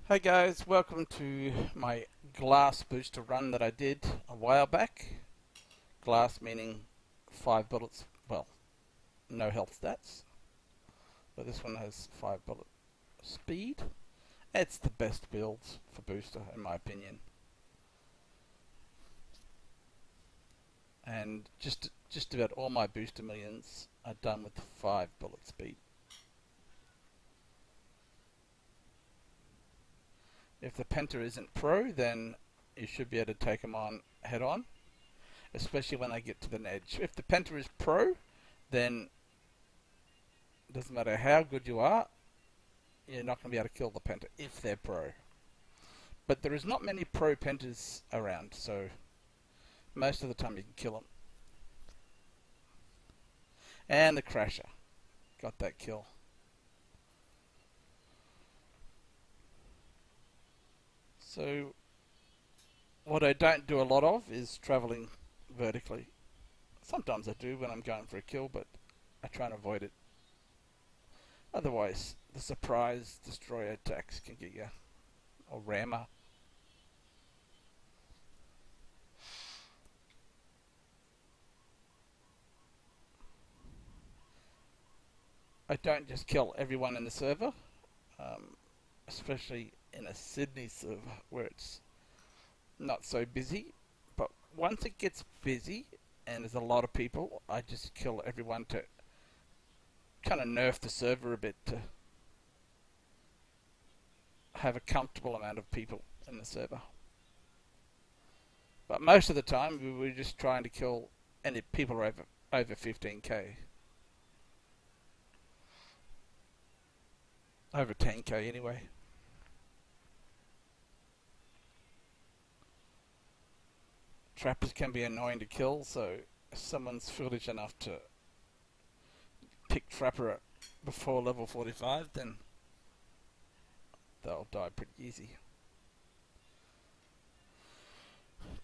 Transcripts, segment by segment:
Hey guys, welcome to my glass booster run that I did a while back. Glass meaning 5 bullets, well, no health stats, but this one has 5 bullet speed. It's the best build for booster in my opinion. And just about all my booster millions are done with 5 bullet speed. If the Penta isn't pro, then you should be able to take them on head on, especially when they get to the edge. If the Penta is pro, then it doesn't matter how good you are, you're not going to be able to kill the Penta if they're pro. But there is not many pro Pentas around, so most of the time you can kill them. And the Crasher got that kill. So what I don't do a lot of is travelling vertically. Sometimes I do when I'm going for a kill, but I try and avoid it. Otherwise, the surprise destroyer attacks can get you, or rammer. I don't just kill everyone in the server, especially in a Sydney server where it's not so busy. But once it gets busy and there's a lot of people, I just kill everyone to kind of nerf the server a bit to have a comfortable amount of people in the server. But most of the time we were just trying to kill any people over 15k. Over 10k anyway. Trappers can be annoying to kill, so if someone's foolish enough to pick Trapper before level 45, then they'll die pretty easy.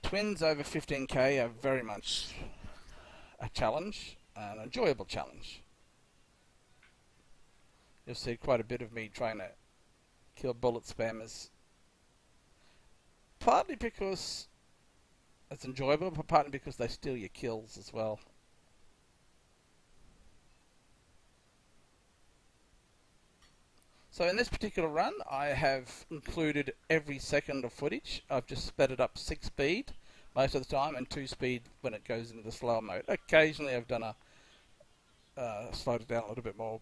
Twins over 15k are very much a challenge, an enjoyable challenge. You'll see quite a bit of me trying to kill bullet spammers, partly because it's enjoyable, but partly because they steal your kills as well. So in this particular run, I have included every second of footage. I've just sped it up 6 speed most of the time and 2 speed when it goes into the slower mode. Occasionally I've done slowed it down a little bit more.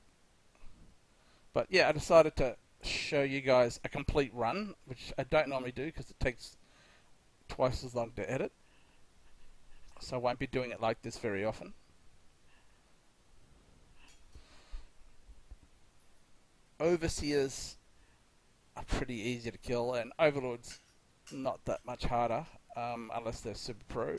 But yeah, I decided to show you guys a complete run, which I don't normally do because it takes twice as long to edit. So I won't be doing it like this very often. Overseers are pretty easy to kill, and Overlords not that much harder, unless they're super pro.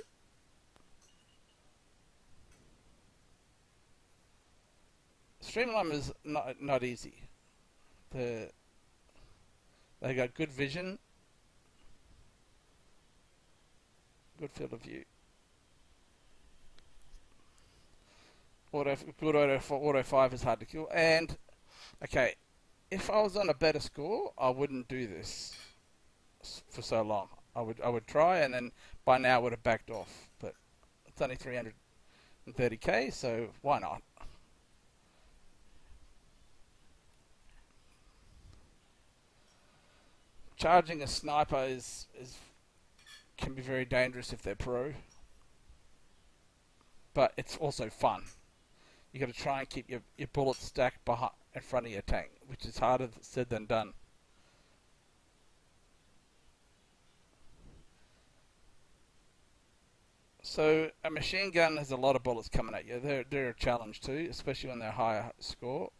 Streamline is not easy. They got good vision, good field of view. Good auto 5 is hard to kill, and okay, if I was on a better score, I wouldn't do this for so long. I would try, and then by now I would have backed off. But it's only 330k, so why not? Charging a sniper can be very dangerous if they're pro, but it's also fun. You got to try and keep your bullets stacked in front of your tank, which is harder said than done. So a machine gun has a lot of bullets coming at you. They're a challenge too, especially when they're higher score.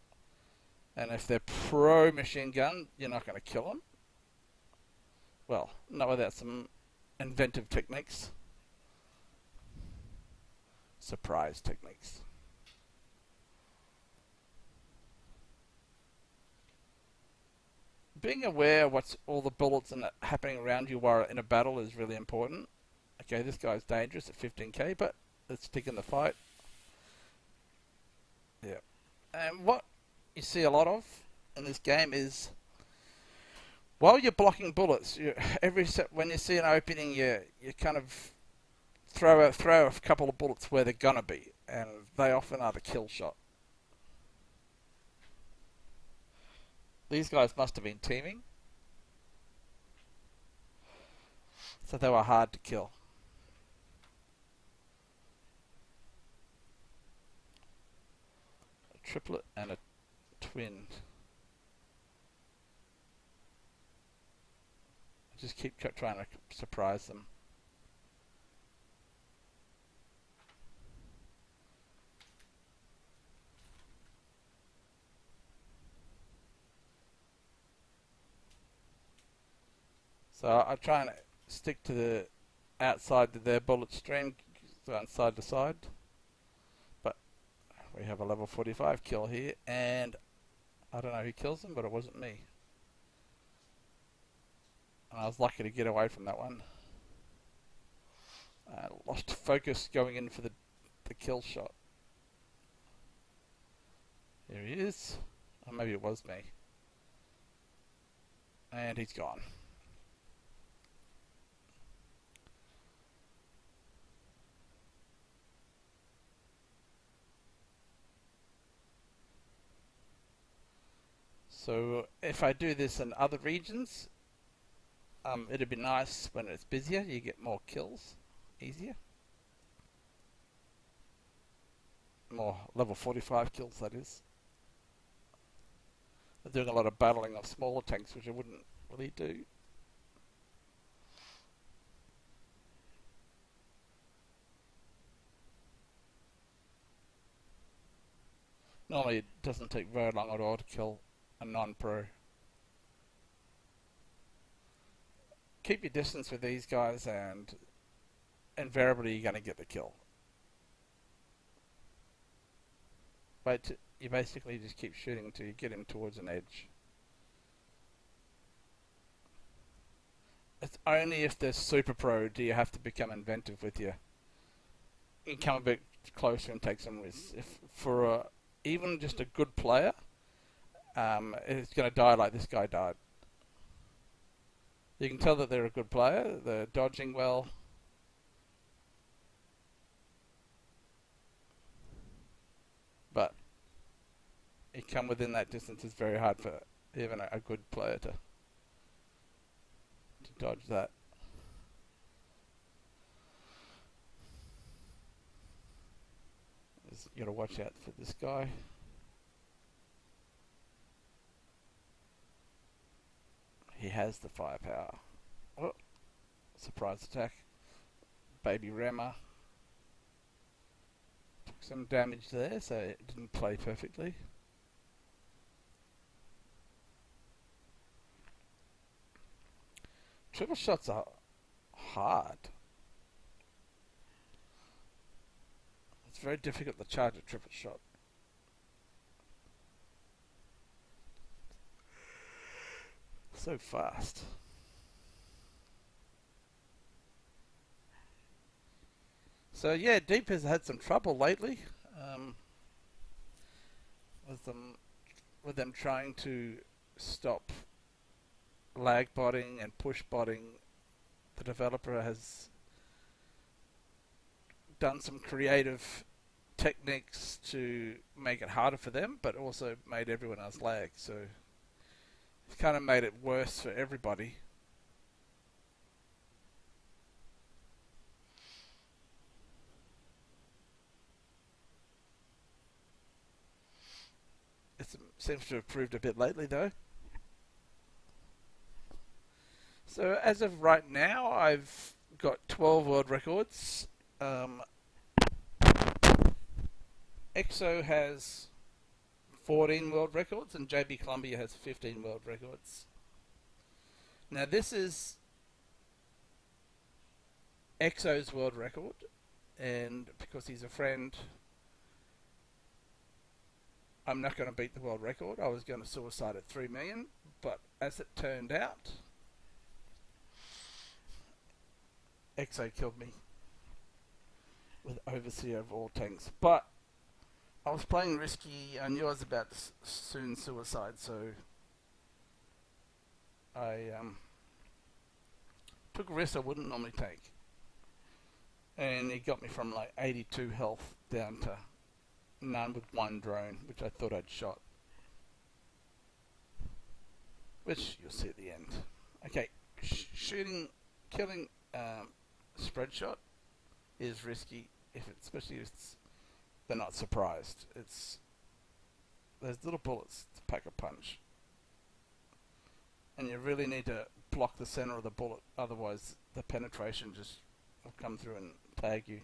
And if they're pro machine gun, you're not going to kill them. Well, not without some inventive techniques. Surprise techniques. Being aware of what's all the bullets and happening around you while in a battle is really important. Okay, this guy's dangerous at 15k, but let's stick in the fight. Yeah. And what you see a lot of in this game is While you're blocking bullets, when you see an opening, you kind of throw a couple of bullets where they're gonna be, and they often are the kill shot. These guys must have been teaming, so they were hard to kill. A triplet and a twin. Just keep trying to surprise them. So I try and stick to the outside of their bullet stream, going side to side. But we have a level 45 kill here, and I don't know who kills them, but it wasn't me. And I was lucky to get away from that one. I lost focus going in for the kill shot. Here he is. Or maybe it was me. And he's gone. So if I do this in other regions, it'd be nice when it's busier. You get more kills, easier. More level 45 kills, that is. I'm doing a lot of battling of smaller tanks, which I wouldn't really do. Normally it doesn't take very long at all to kill a non-pro. Keep your distance with these guys and invariably you're going to get the kill. But you basically just keep shooting until you get him towards an edge. It's only if they're super pro do you have to become inventive with you. You can come a bit closer and take some risks. If for even just a good player, it's going to die like this guy died. You can tell that they're a good player. They're dodging well. But you come within that distance, it's very hard for even a good player to dodge that. You got to watch out for this guy. He has the firepower. Oh, surprise attack. Baby rammer. Took some damage there, so it didn't play perfectly. Triple shots are hard. It's very difficult to charge a triple shot. So fast. So yeah, Deep has had some trouble lately with them trying to stop lag botting and push botting. The developer has done some creative techniques to make it harder for them, but also made everyone else lag. So it's kind of made it worse for everybody. It seems to have proved a bit lately, though. So as of right now, I've got 12 world records. EXO has 14 world records and JB Columbia has 15 world records. Now this is EXO's world record, and because he's a friend, I'm not going to beat the world record. I was going to suicide at 3 million, but as it turned out, EXO killed me with Overseer of all tanks. But I was playing risky. I knew I was about to soon suicide, so I took a risk I wouldn't normally take, and it got me from like 82 health down to none with one drone, which I thought I'd shot, which you'll see at the end. Okay, killing spread shot is risky, especially if they're not surprised. There's little bullets to pack a punch, and you really need to block the center of the bullet, otherwise the penetration just will come through and tag you.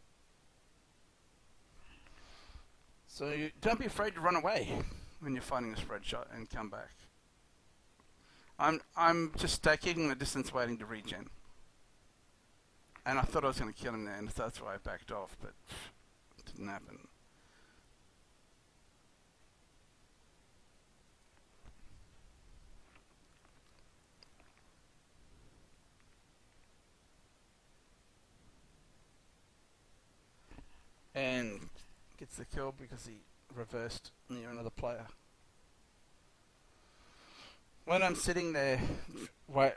So don't be afraid to run away when you're fighting a spread shot and come back. I'm just keeping the distance, waiting to regen. And I thought I was going to kill him there, and so that's why I backed off, but it didn't happen. And gets the kill because he reversed near another player. When I'm sitting there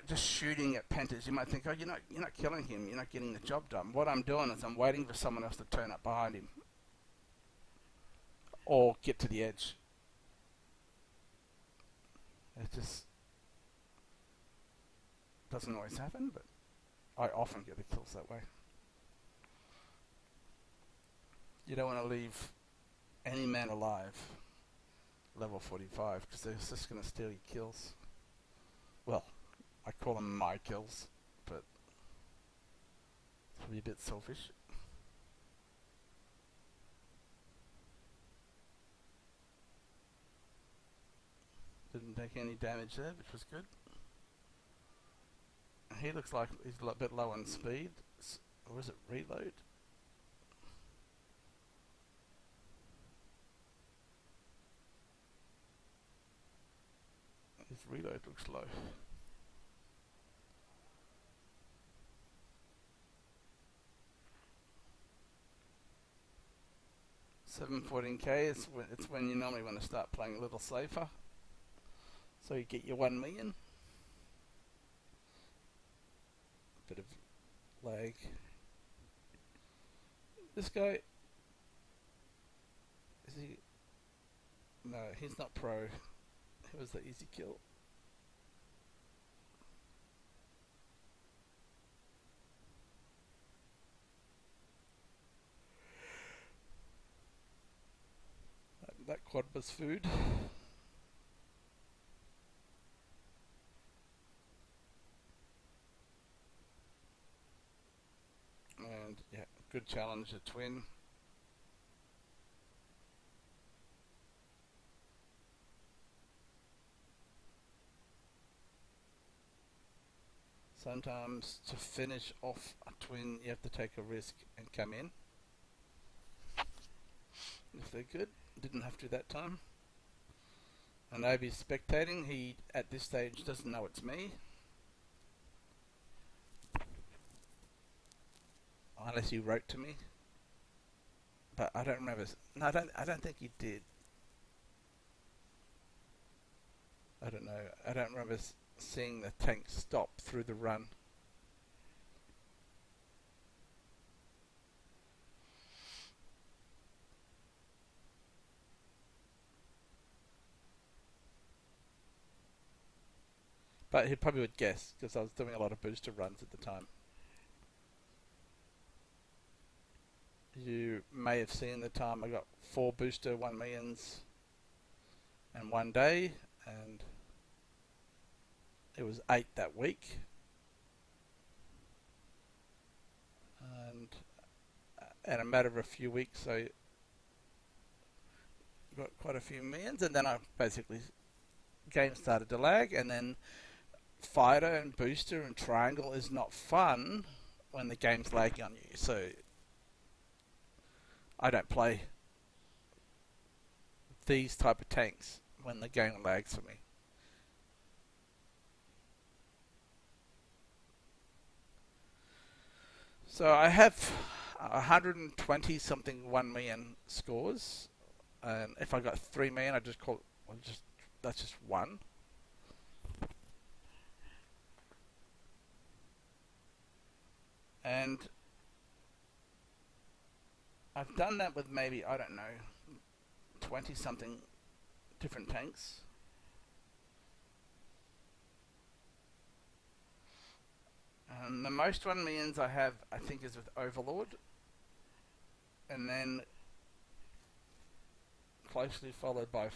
just shooting at Pentas, you might think, oh, you're not killing him, you're not getting the job done. What I'm doing is I'm waiting for someone else to turn up behind him or get to the edge. It just doesn't always happen, but I often get the kills that way. You don't want to leave any man alive level 45, because they're just going to steal your kills. Well, I call them my kills, but it's probably a bit selfish. Didn't take any damage there, which was good. He looks like he's a bit low on speed. Or is it reload? His reload looks low. $714K is it's when you normally want to start playing a little safer, so you get your 1 million. Bit of lag. This guy, is he? No, he's not pro. It was the easy kill. That quad was food. And yeah, good challenge, a twin. Sometimes to finish off a twin, you have to take a risk and come in. If they're good, didn't have to that time. And Obi's spectating. He, at this stage, doesn't know it's me. Unless he wrote to me. But I don't remember. No, I don't think he did. I don't know. I don't remember seeing the tank stop through the run. But he probably would guess, because I was doing a lot of booster runs at the time. You may have seen the time I got 4 booster 1 millions in one day, and it was 8 that week. And in a matter of a few weeks, I got quite a few millions, and then I basically, game started to lag, and then fighter and booster and triangle is not fun when the game's lagging on you. So I don't play these type of tanks when the game lags for me. So I have 120 something 1 million scores, and if I got 3 million, I just call it, that's just one. And I've done that with maybe, I don't know, 20 something different tanks. The most 1 millions I have, I think, is with Overlord, and then closely followed by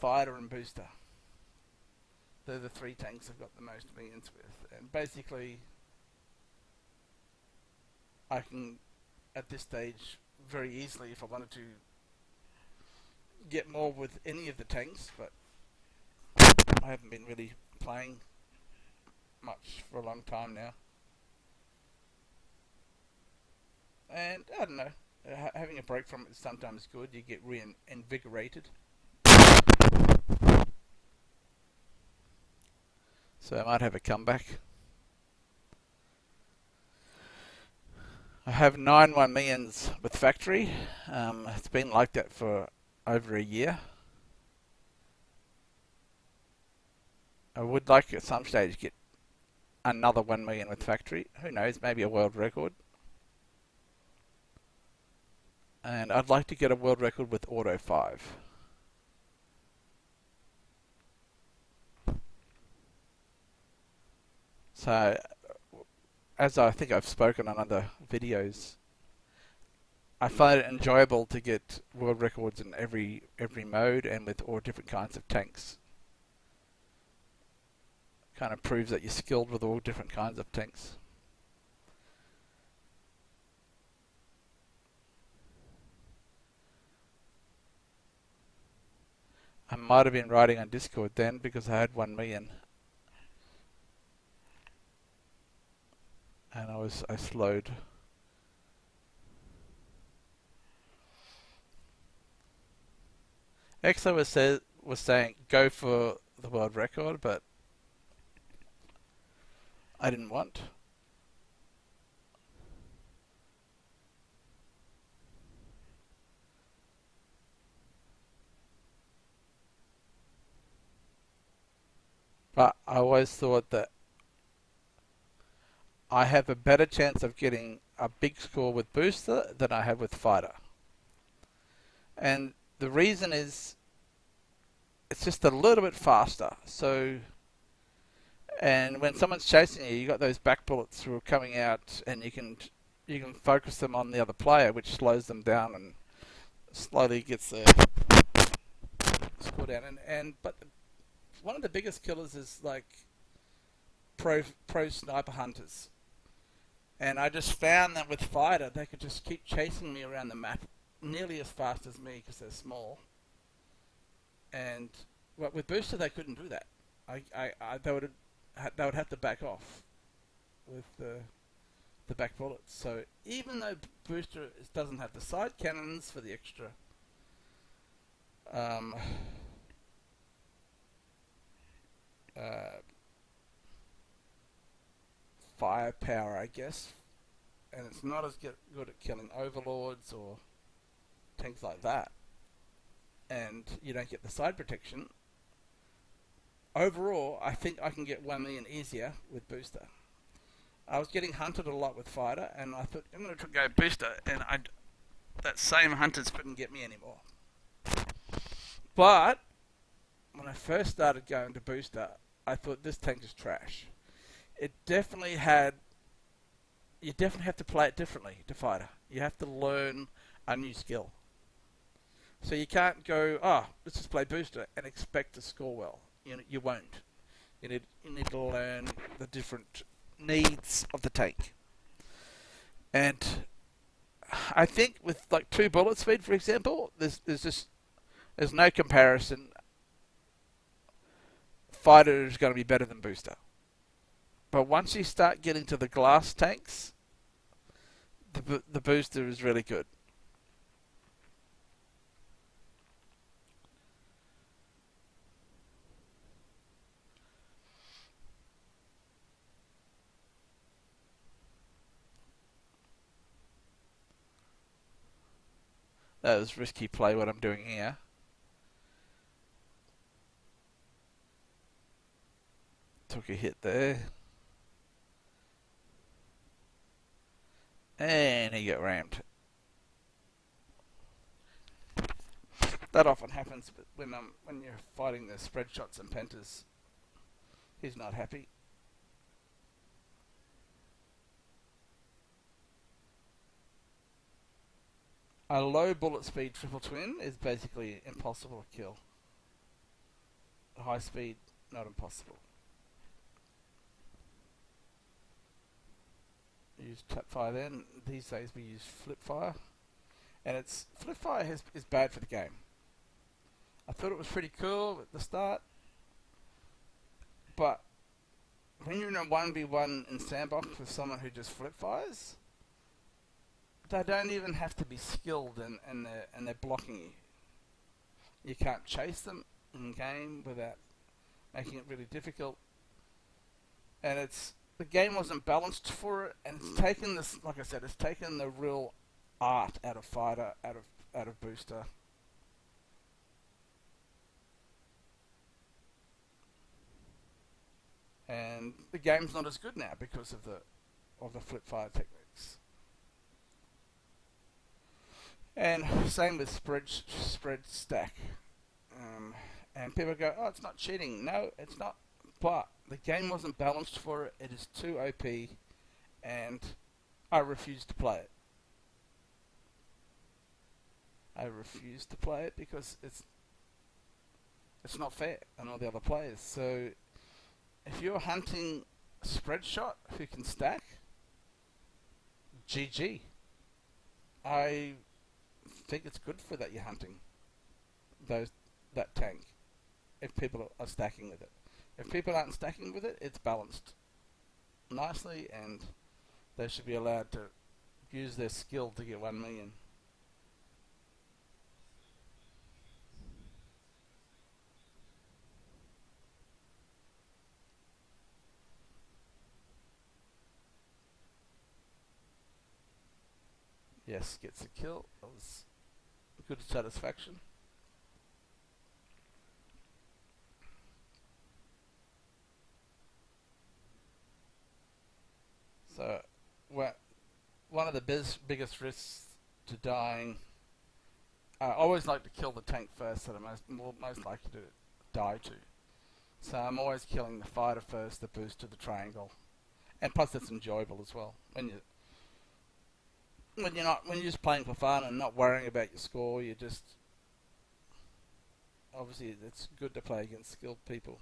Fighter and Booster. They're the three tanks I've got the most millions with. And basically, I can, at this stage, very easily, if I wanted to, get more with any of the tanks, but I haven't been really playing much for a long time now. And I don't know, having a break from it is sometimes good. You get reinvigorated. So I might have a comeback. I have 9 1 millions with factory. It's been like that for over a year. I would like at some stage get another 1 million with factory. Who knows, maybe a world record. And I'd like to get a world record with Auto 5. So, as I think I've spoken on other videos, I find it enjoyable to get world records in every mode and with all different kinds of tanks. Kind of proves that you're skilled with all different kinds of tanks. I might have been writing on Discord then because I had 1 million. And I slowed. Exo was saying go for the world record, but I didn't want. But I always thought that I have a better chance of getting a big score with booster than I have with fighter. And the reason is it's just a little bit faster. So, and when someone's chasing you, you got those back bullets who are coming out, and you can focus them on the other player, which slows them down and slowly gets the score down. But one of the biggest killers is like pro sniper hunters. And I just found that with fighter, they could just keep chasing me around the map nearly as fast as me because they're small. And well, with booster, they couldn't do that. They would have to back off with the back bullets. So even though booster doesn't have the side cannons for the extra firepower, I guess, and it's not as good at killing overlords or things like that, and you don't get the side protection. Overall, I think I can get 1 million easier with booster. I was getting hunted a lot with fighter, and I thought I'm going to go booster, and that same hunters couldn't get me anymore. But when I first started going to booster, I thought this tank is trash. It definitely had. You definitely have to play it differently to fighter. You have to learn a new skill. So you can't go, let's just play booster and expect to score well. You won't. You need to learn the different needs of the tank. And I think with like 2 bullet speed, for example, there's no comparison. Fighter is going to be better than booster. But once you start getting to the glass tanks, the booster is really good. That was risky play what I'm doing here. Took a hit there. And he got rammed. That often happens when you're fighting the spread shots and penters. He's not happy. A low bullet speed triple twin is basically impossible to kill. High speed, not impossible. Use tap fire then. These days we use flip fire. And flip fire is bad for the game. I thought it was pretty cool at the start, but when you're in a 1v1 in sandbox with someone who just flip fires, they don't even have to be skilled and they're blocking you. You can't chase them in game without making it really difficult. And the game wasn't balanced for it, and it's taken this, like I said, it's taken the real art out of fighter, out of booster. And the game's not as good now because of the flip fire techniques. And same with spread stack. And people go, oh, it's not cheating. No, it's not. But the game wasn't balanced for it. It is too OP, and I refuse to play it. I refuse to play it because it's not fair on all the other players. So if you're hunting a spread shot who can stack, GG. I think it's good for that you're hunting that tank if people are stacking with it. If people aren't stacking with it, it's balanced nicely, and they should be allowed to use their skill to get 1 million. Yes, gets a kill. That was good satisfaction. So, one of the biggest risks to dying, I always like to kill the tank first that I'm most likely to die to. So I'm always killing the fighter first, the booster, the triangle, and plus it's enjoyable as well when you're just playing for fun and not worrying about your score. You just obviously it's good to play against skilled people.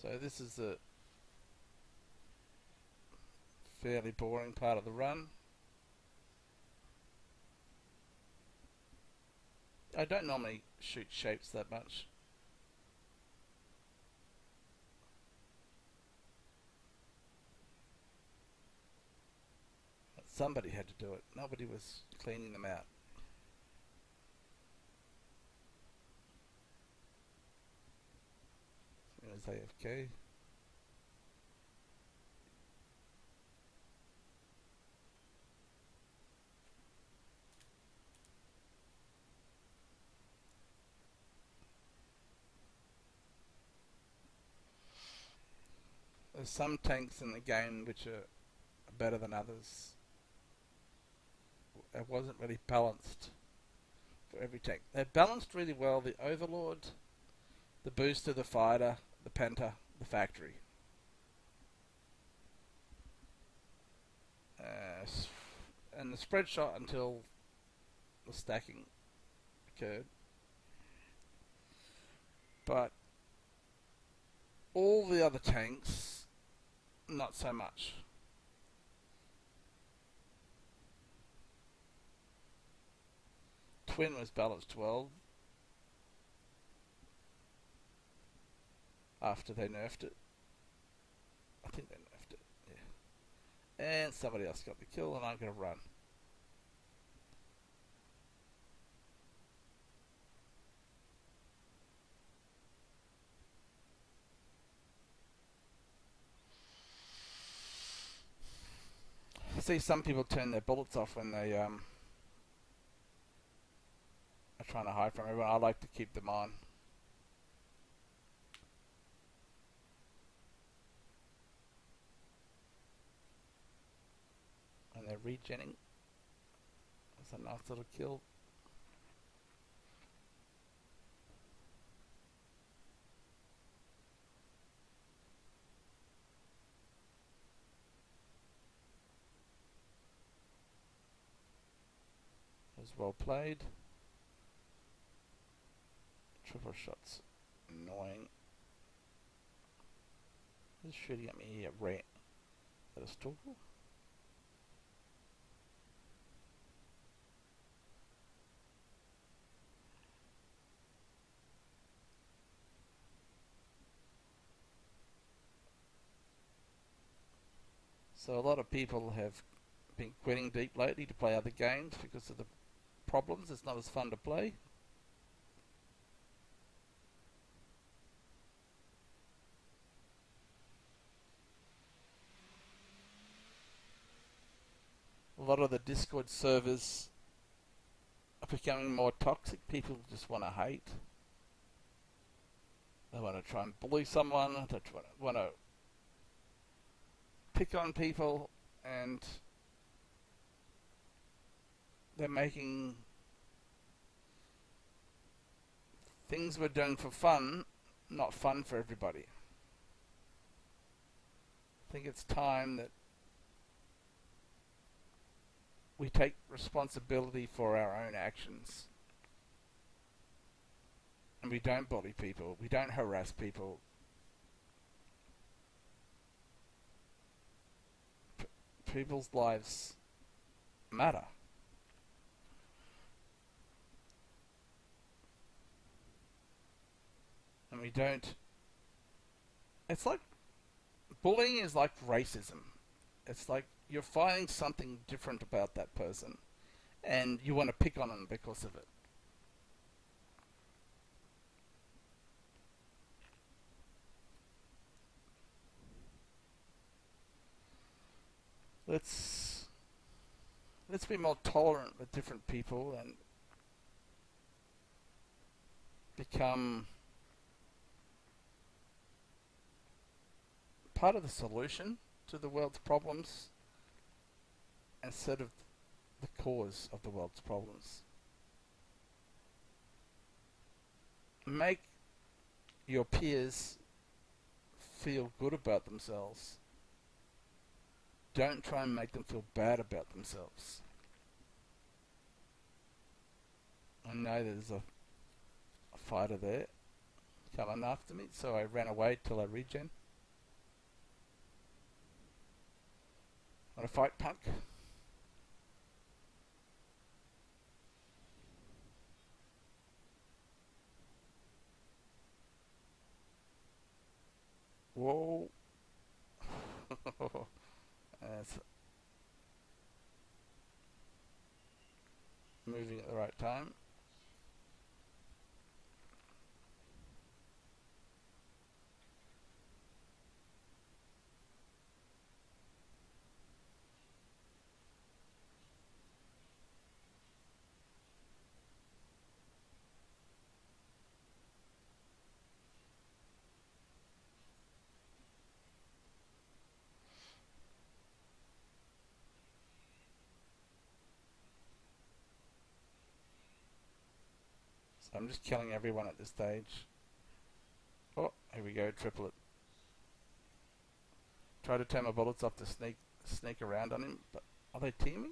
So this is a fairly boring part of the run. I don't normally shoot shapes that much. But somebody had to do it. Nobody was cleaning them out. There's AFK. There's some tanks in the game which are better than others. It wasn't really balanced for every tank. They're balanced really well. The Overlord, the Booster, the Fighter, the Penta, the Factory. And the spread shot until the stacking occurred. But all the other tanks, not so much. Twin was balanced well after they nerfed it. I think they nerfed it, yeah. And somebody else got the kill, and I'm going to run. I see some people turn their bullets off when they are trying to hide from everyone. I like to keep them on. And they're regenning. That's a nice little kill. It was well played. Triple shots. Annoying. Who's shooting at me here? Rat. Is that a stalker? So a lot of people have been quitting Deep lately to play other games because of the problems. It's not as fun to play. A lot of the Discord servers are becoming more toxic. People just want to hate. They want to try and bully someone. They want to pick on people, and they're making things we're doing for fun not fun for everybody. I think it's time that we take responsibility for our own actions. And we don't bully people. We don't harass people. People's lives matter. And we don't... It's like... Bullying is like racism. It's like you're finding something different about that person, and you want to pick on them because of it. Let's be more tolerant with different people and become part of the solution to the world's problems instead of the cause of the world's problems. Make your peers feel good about themselves. Don't try and make them feel bad about themselves. I know there's a fighter there coming after me, so I ran away till I regen. Want to fight, punk? Whoa. That's moving at the right time. So I'm just killing everyone at this stage. Oh, here we go, triplet. Try to turn my bullets off to sneak around on him, but are they teaming?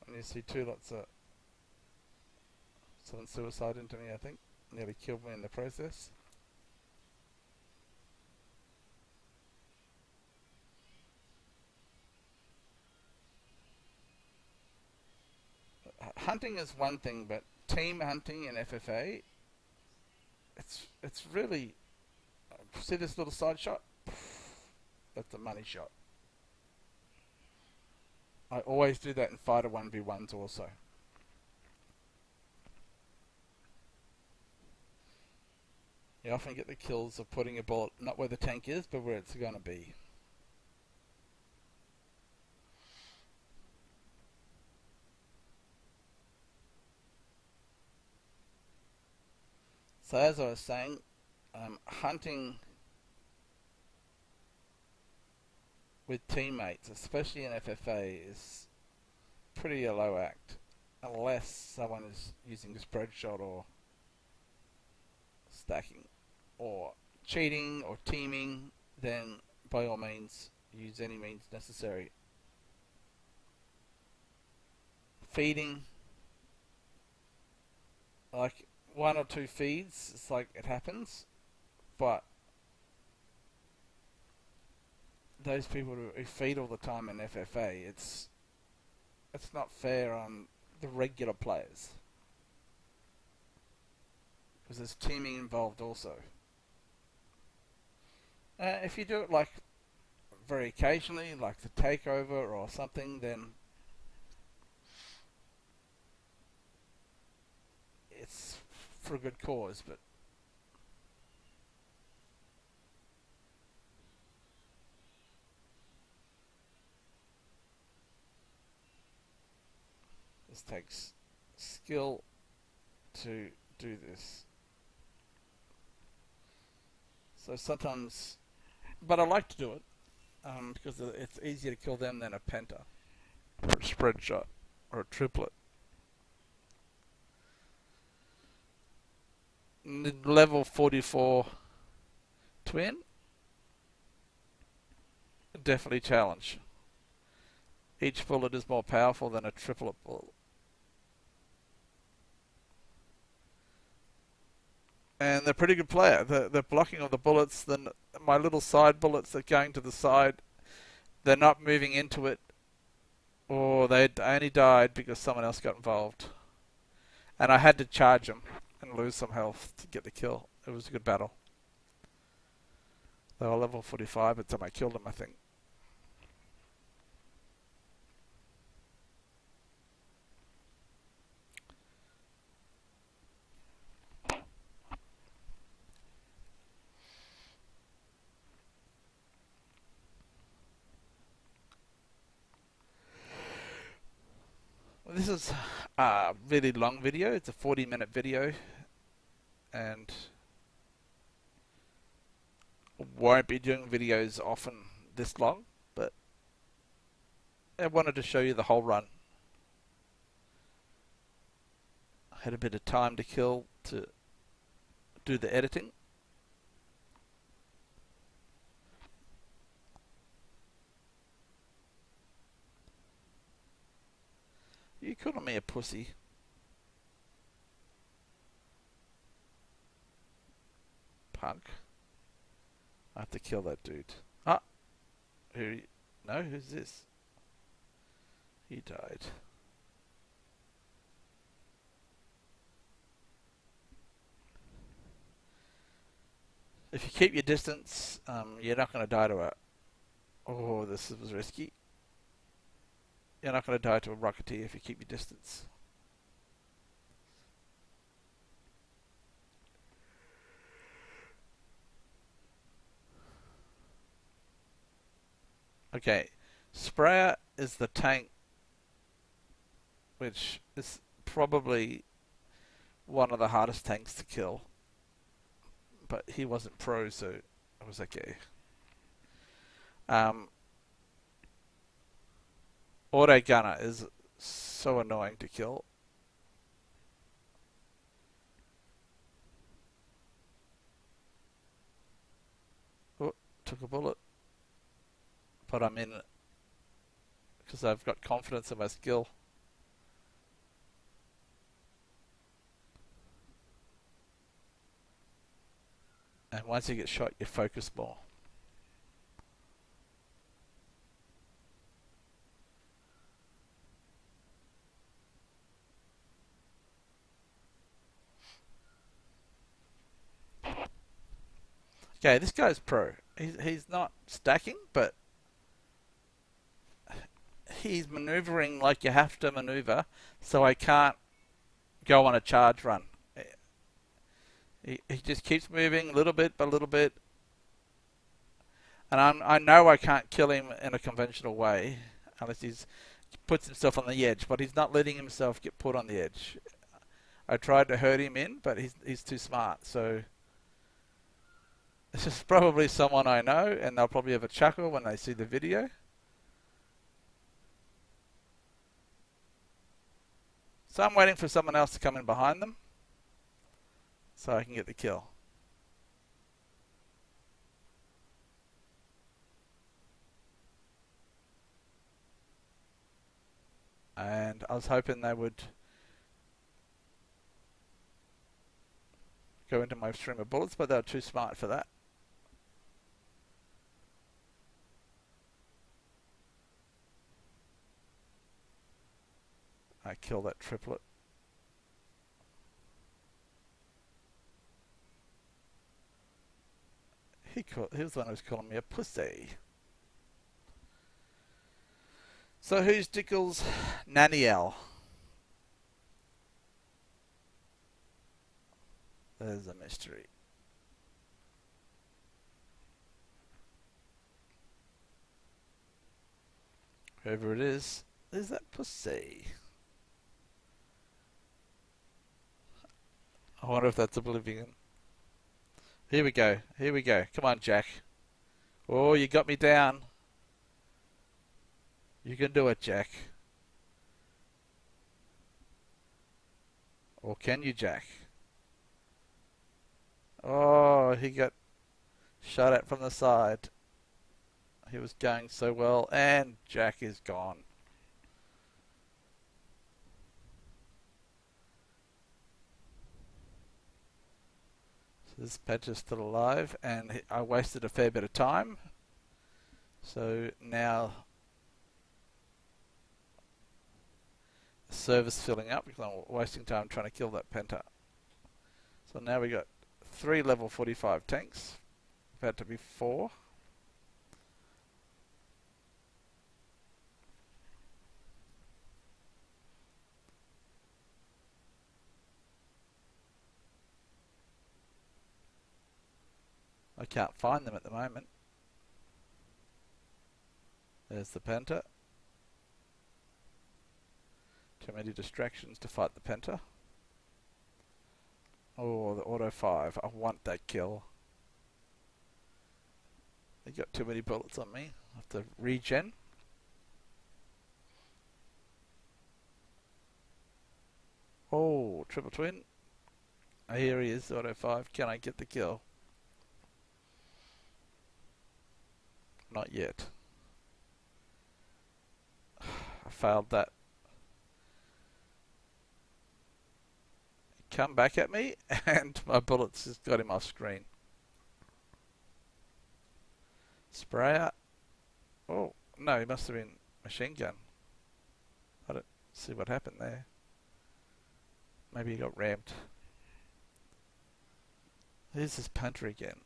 And you see two lots of someone suicide into me, I think. Nearly killed me in the process. Hunting is one thing, but team hunting in FFA, it's really... See this little side shot? That's a money shot. I always do that in fighter 1v1s also. You often get the kills of putting a bullet not where the tank is, but where it's going to be. So as I was saying, hunting with teammates, especially in FFA, is pretty a low act, unless someone is using a spread shot or stacking or cheating or teaming. Then by all means use any means necessary. Feeding, like one or two feeds, it's like it happens, but those people who feed all the time in FFA, it's not fair on the regular players because there's teaming involved also. If you do it like very occasionally, like the takeover or something, then it's for a good cause. But this takes skill to do this. So sometimes, but I like to do it because it's easier to kill them than a penta or a spread shot or a triplet. Level 44 twin, definitely challenge. Each bullet is more powerful than a triplet bullet. And they're a pretty good player. The blocking of the bullets, then my little side bullets that are going to the side, they're not moving into it, or they only died because someone else got involved. And I had to charge them and lose some health to get the kill. It was a good battle. They were level 45 by the time I killed them, I think. This is a really long video. It's a 40-minute video, and won't be doing videos often this long, but I wanted to show you the whole run. I had a bit of time to kill to do the editing. You calling me a pussy? Punk. I have to kill that dude. Ah! Who? No, who's this? He died. If you keep your distance, you're not going to die to a... Oh, this was risky. You're not going to die to a rocketeer if you keep your distance. Okay, Sprayer is the tank, which is probably one of the hardest tanks to kill. But he wasn't pro, so it was okay. Auto gunner is so annoying to kill. Oh, took a bullet. But I'm in it because I've got confidence in my skill. And once you get shot, you focus more. Okay, this guy's pro. He's not stacking, but he's maneuvering like you have to maneuver, so I can't go on a charge run. He just keeps moving little bit by little bit. And I know I can't kill him in a conventional way unless he puts himself on the edge, but he's not letting himself get put on the edge. I tried to herd him in, but he's too smart. So this is probably someone I know, and they'll probably have a chuckle when they see the video. So I'm waiting for someone else to come in behind them so I can get the kill. And I was hoping they would go into my stream of bullets, but they were too smart for that. I kill that triplet. He was the one who was calling me a pussy. So who's Dickles Naniel? There's a mystery. Whoever it is that pussy? I wonder if that's Oblivion. Here we go. Here we go. Come on, Jack. Oh, you got me down. You can do it, Jack. Or can you, Jack? Oh, he got shot at from the side. He was going so well, and Jack is gone. So this Penta's still alive, and I wasted a fair bit of time. So now the server's filling up because I'm wasting time trying to kill that Penta. So now we got 3 level 45 tanks, about to be 4. I can't find them at the moment. There's the Penta. Too many distractions to fight the Penta. Oh, the Auto 5. I want that kill. They got too many bullets on me. I have to regen. Oh, triple twin. Here he is, Auto 5. Can I get the kill? Not yet. I failed that. Come back at me, and my bullets just got him off screen. Sprayer. Oh, no, he must have been machine gun. I don't see what happened there. Maybe he got rammed. Here's this punter again.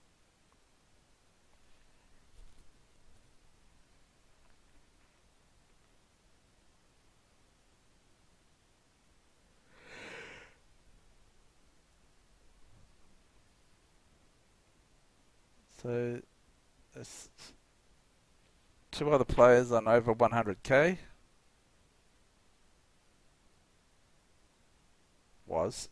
So there's 2 other players on over 100k. Was.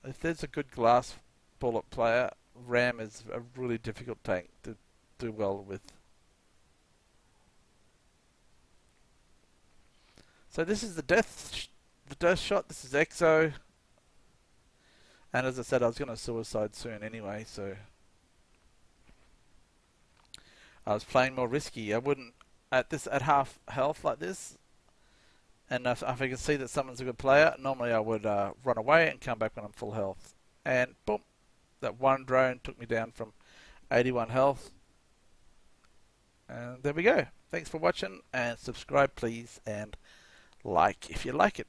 If there's a good glass bullet player, Ram is a really difficult tank to do well with. So this is the death shot. This is Exo, and as I said, I was going to suicide soon anyway, so I was playing more risky. I wouldn't at half health like this, and if I can see that someone's a good player, normally I would run away and come back when I'm full health. And boom, that one drone took me down from 81 health. And there we go. Thanks for watching, and subscribe please, and like if you like it.